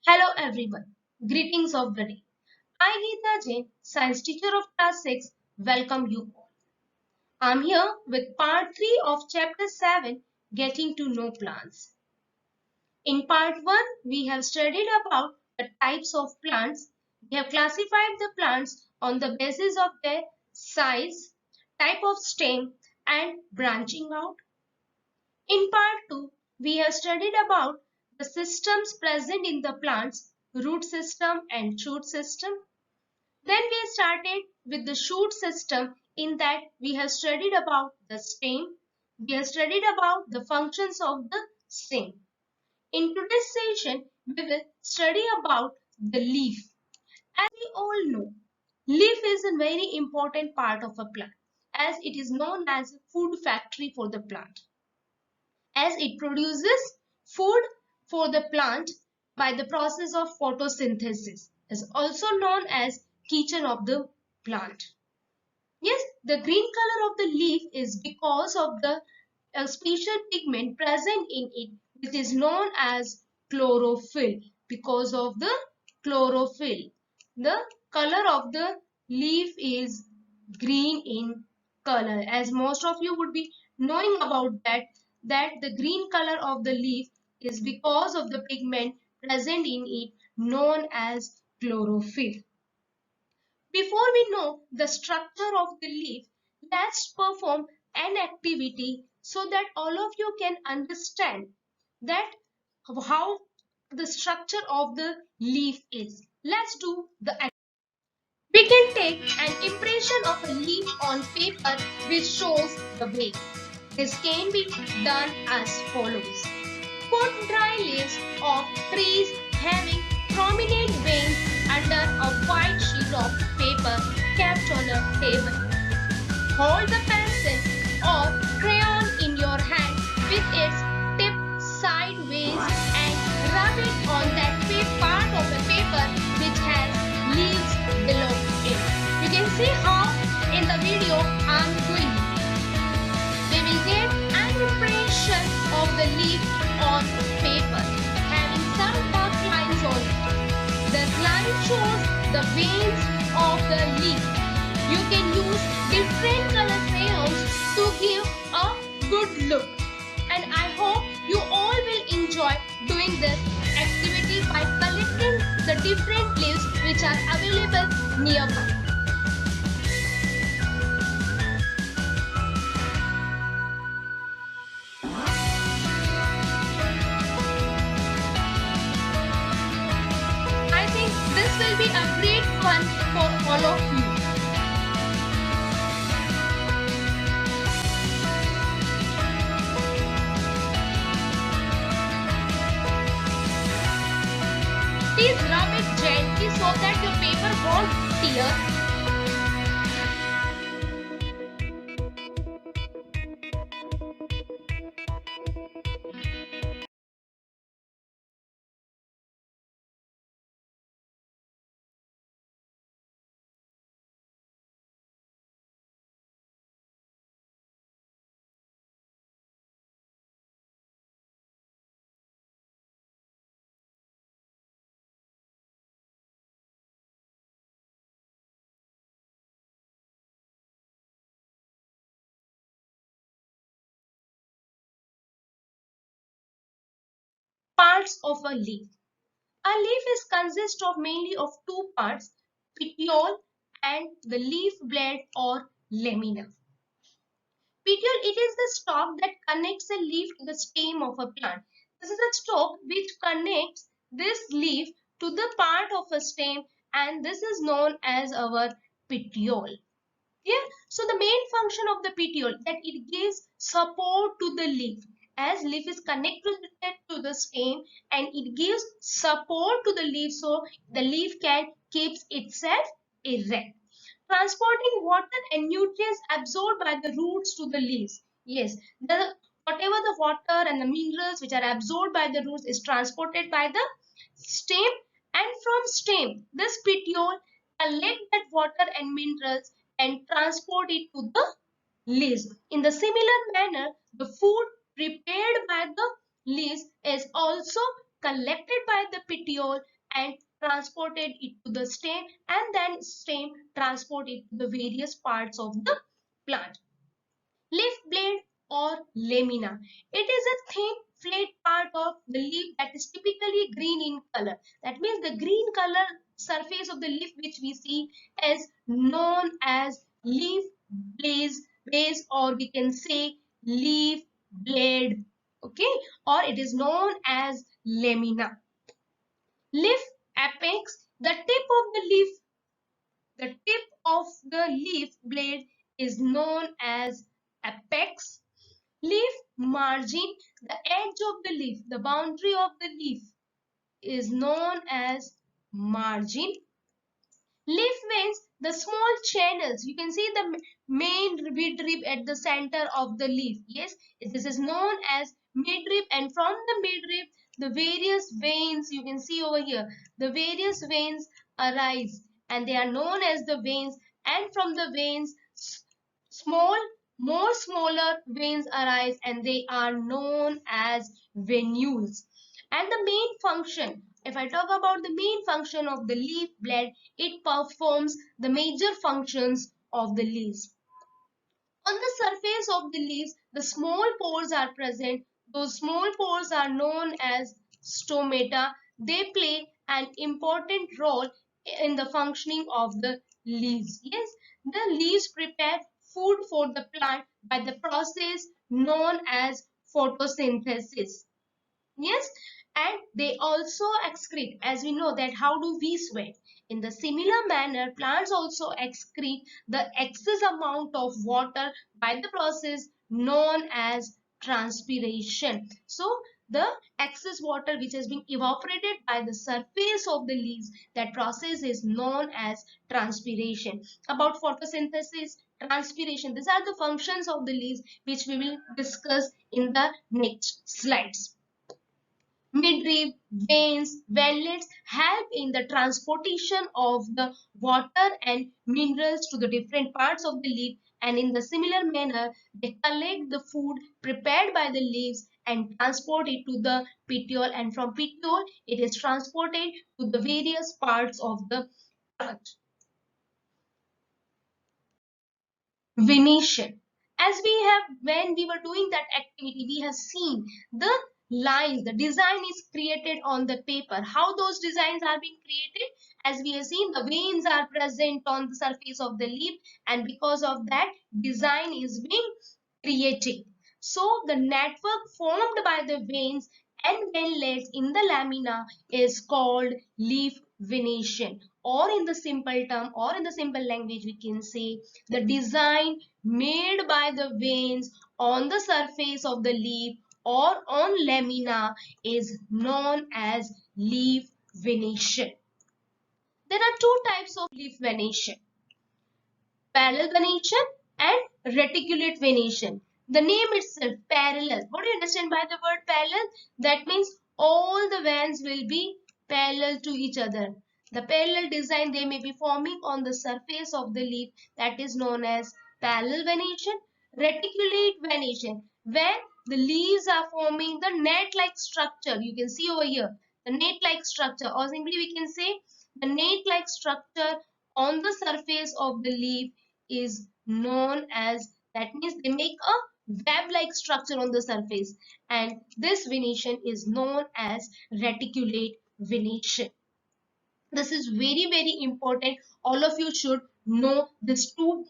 Hello everyone. Greetings of the day. I, Geeta Jain, science teacher of class 6, welcome you all. I'm here with part 3 of chapter 7, Getting to Know Plants. In part 1, we have studied about the types of plants. We have classified the plants on the basis of their size, type of stem, and branching out. In part 2, we have studied about the systems present in the plants, root system and shoot system. Then we started with the shoot system. In that we have studied about the stem. We have studied about the functions of the stem. In today's session, we will study about the leaf. As we all know, leaf is a very important part of a plant as it is known as a food factory for the plant, as it produces food for the plant by the process of photosynthesis, is also known as kitchen of the plant. Yes, the green color of the leaf is because of the special pigment present in it, which is known as chlorophyll. Because of the chlorophyll, the color of the leaf is green in color, as most of you would be knowing about that the green color of the leaf is because of the pigment present in it known as chlorophyll. Before we know the structure of the leaf, let's perform an activity so that all of you can understand that how the structure of the leaf is. Let's do the activity. We can take an impression of a leaf on paper which shows the way. This can be done as follows. Put dry leaves of trees having prominent veins under a white sheet of paper kept on a table. Hold the pencil or crayon in your hand with its tip sideways and rub it on that part of the paper which has leaves below it. You can see how in the video I'm doing it. We will get an impression of the leaf on paper having some dark lines on it. The line shows the veins of the leaf. You can use different color crayons to give a good look. And I hope you all will enjoy doing this activity by collecting the different leaves which are available nearby. I think this will be a great fun for all of you. Please rub it gently so that your paper won't tear. Parts of a leaf. A leaf is consist of mainly of two parts, petiole and the leaf blade or lamina. Petiole, it is the stalk that connects a leaf to the stem of a plant. This is a stalk which connects this leaf to the part of a stem, and this is known as our petiole. Yeah, so the main function of the petiole that it gives support to the leaf, as leaf is connected to the stem and it gives support to the leaf so the leaf can keep itself erect. Transporting water and nutrients absorbed by the roots to the leaves. Yes, whatever the water and the minerals which are absorbed by the roots is transported by the stem, and from stem this petiole collect that water and minerals and transport it to the leaves. In the similar manner, the food prepared by the leaves is also collected by the petiole and transported it to the stem, and then stem transport it to the various parts of the plant. Leaf blade or lamina. It is a thin flat part of the leaf that is typically green in color. That means the green color surface of the leaf which we see is known as leaf base, or we can say leaf blade. Okay, or it is known as lamina. Leaf apex, the tip of the leaf blade is known as apex. Leaf margin, the edge of the leaf, the boundary of the leaf is known as margin. Leaf veins, the small channels, you can see the main midrib at the center of the leaf. Yes, this is known as midrib, and from the midrib, the various veins, you can see over here, the various veins arise, and they are known as the veins, and from the veins, small, more smaller veins arise, and they are known as venules. And the main function, if I talk about the main function of the leaf blade, it performs the major functions of the leaves. On the surface of the leaves, the small pores are present. Those small pores are known as stomata. They play an important role in the functioning of the leaves. Yes, the leaves prepare food for the plant by the process known as photosynthesis. Yes, and they also excrete. As we know that how do we sweat? In the similar manner, plants also excrete the excess amount of water by the process known as transpiration. So the excess water which has been evaporated by the surface of the leaves, that process is known as transpiration. About photosynthesis, transpiration, these are the functions of the leaves which we will discuss in the next slides. Midrib, veins, valleys help in the transportation of the water and minerals to the different parts of the leaf, and in the similar manner they collect the food prepared by the leaves and transport it to the petiole, and from petiole it is transported to the various parts of the plant. Venation. As we have, when we were doing that activity, we have seen the lines, the design is created on the paper. How those designs are being created? As we have seen, the veins are present on the surface of the leaf, and because of that, design is being created. So the network formed by the veins and ventlets in the lamina is called leaf venation, or in the simple term, or in the simple language, we can say the design made by the veins on the surface of the leaf or on lamina is known as leaf venation. There are two types of leaf venation: parallel venation and reticulate venation. The name itself, parallel. What do you understand by the word parallel? That means all the veins will be parallel to each other. The parallel design they may be forming on the surface of the leaf, that is known as parallel venation. Reticulate venation, when the leaves are forming the net-like structure. You can see over here the net-like structure, or simply we can say the net-like structure on the surface of the leaf is known as, that means they make a web-like structure on the surface, and this venation is known as reticulate venation. This is very important. All of you should know these two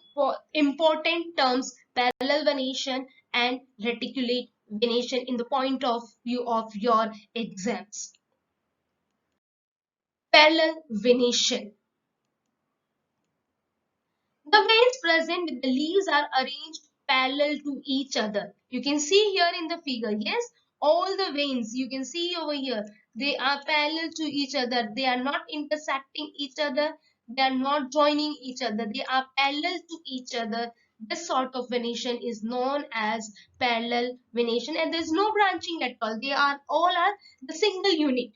important terms, parallel venation and reticulate venation, in the point of view of your exams. Parallel venation. The veins present with the leaves are arranged parallel to each other. You can see here in the figure, yes, all the veins you can see over here, they are parallel to each other. They are not intersecting each other. They are not joining each other. They are parallel to each other. This sort of venation is known as parallel venation, and there is no branching at all. They are all are the single unit.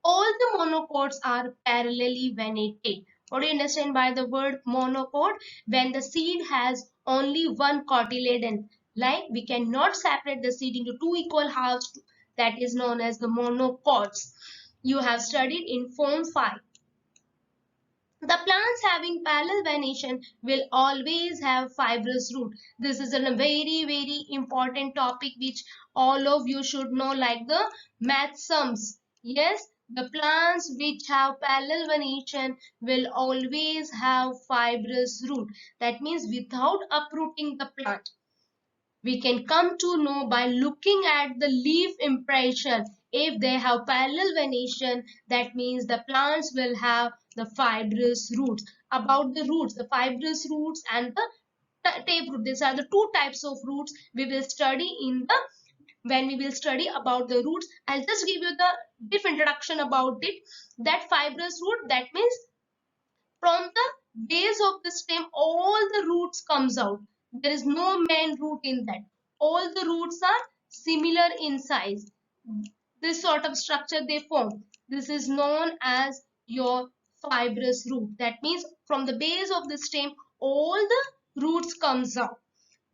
All the monocots are parallelly venated. What do you understand by the word monocot? When the seed has only one cotyledon, Like we cannot separate the seed into two equal halves, that is known as the monocots. You have studied in Form 5. The plants having parallel venation will always have fibrous root. This is a very important topic which all of you should know, like the math sums. Yes, the plants which have parallel venation will always have fibrous root. That means without uprooting the plant, we can come to know by looking at the leaf impression. If they have parallel venation, that means the plants will have the fibrous roots. About the roots, the fibrous roots and the taproot, these are the two types of roots we will study in the when we will study about the roots. I'll just give you the brief introduction about it. That fibrous root, that means from the base of the stem, all the roots comes out. There is no main root in that. All the roots are similar in size. This sort of structure they form. This is known as your fibrous root. That means from the base of the stem, all the roots comes out.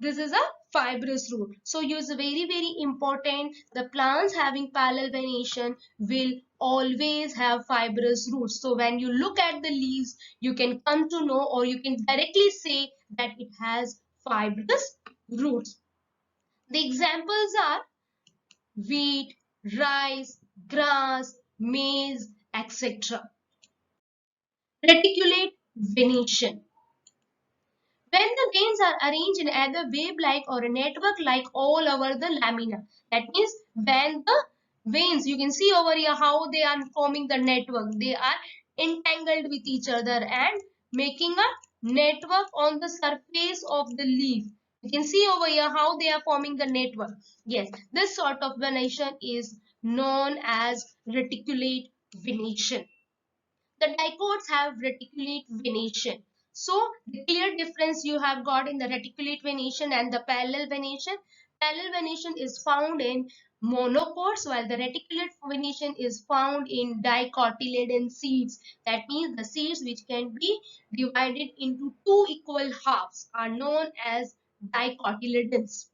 This is a fibrous root. So use very important. The plants having parallel venation will always have fibrous roots. So when you look at the leaves, you can come to know, or you can directly say that it has fibrous roots. The examples are wheat, rice, grass, maize, etc. Reticulate venation. When the veins are arranged in either wave-like or a network-like all over the lamina. That means when the veins, you can see over here how they are forming the network. They are entangled with each other and making a network on the surface of the leaf. You can see over here how they are forming the network. Yes, this sort of venation is known as reticulate venation. The dicots have reticulate venation. So the clear difference you have got in the reticulate venation and the parallel venation. Parallel venation is found in monocots, while the reticulate venation is found in dicotyledon seeds. That means the seeds which can be divided into two equal halves are known as dicotyledons.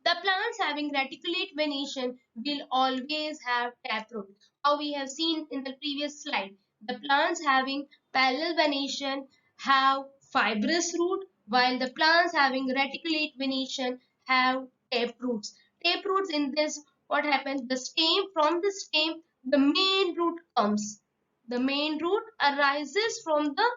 The plants having reticulate venation will always have taproot. How we have seen in the previous slide, the plants having parallel venation have fibrous root, while the plants having reticulate venation have taproots. Taproots, in this, what happens? The stem, from the stem, the main root comes. The main root arises from the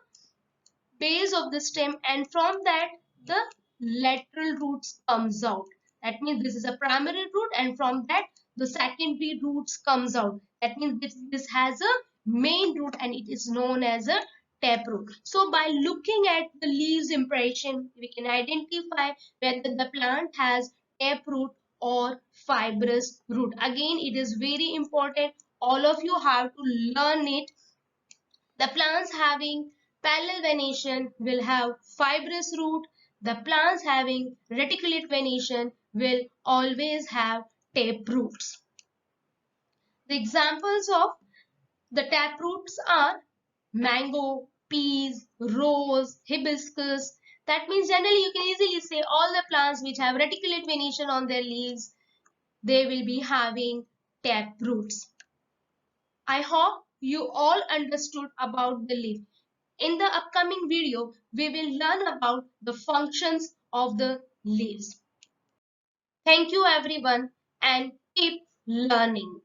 base of the stem, and from that the lateral roots comes out. That means this is a primary root, and from that the secondary roots comes out. That means this has a main root and it is known as a taproot. So by looking at the leaves impression, we can identify whether the plant has taproot or fibrous root. Again, it is very important. All of you have to learn it. The plants having parallel venation will have fibrous root. The plants having reticulate venation will always have taproots. The examples of the taproots are mango, peas, rose, hibiscus. That means generally you can easily say all the plants which have reticulate venation on their leaves, they will be having taproots. I hope you all understood about the leaf. In the upcoming video, we will learn about the functions of the leaves. Thank you everyone and keep learning.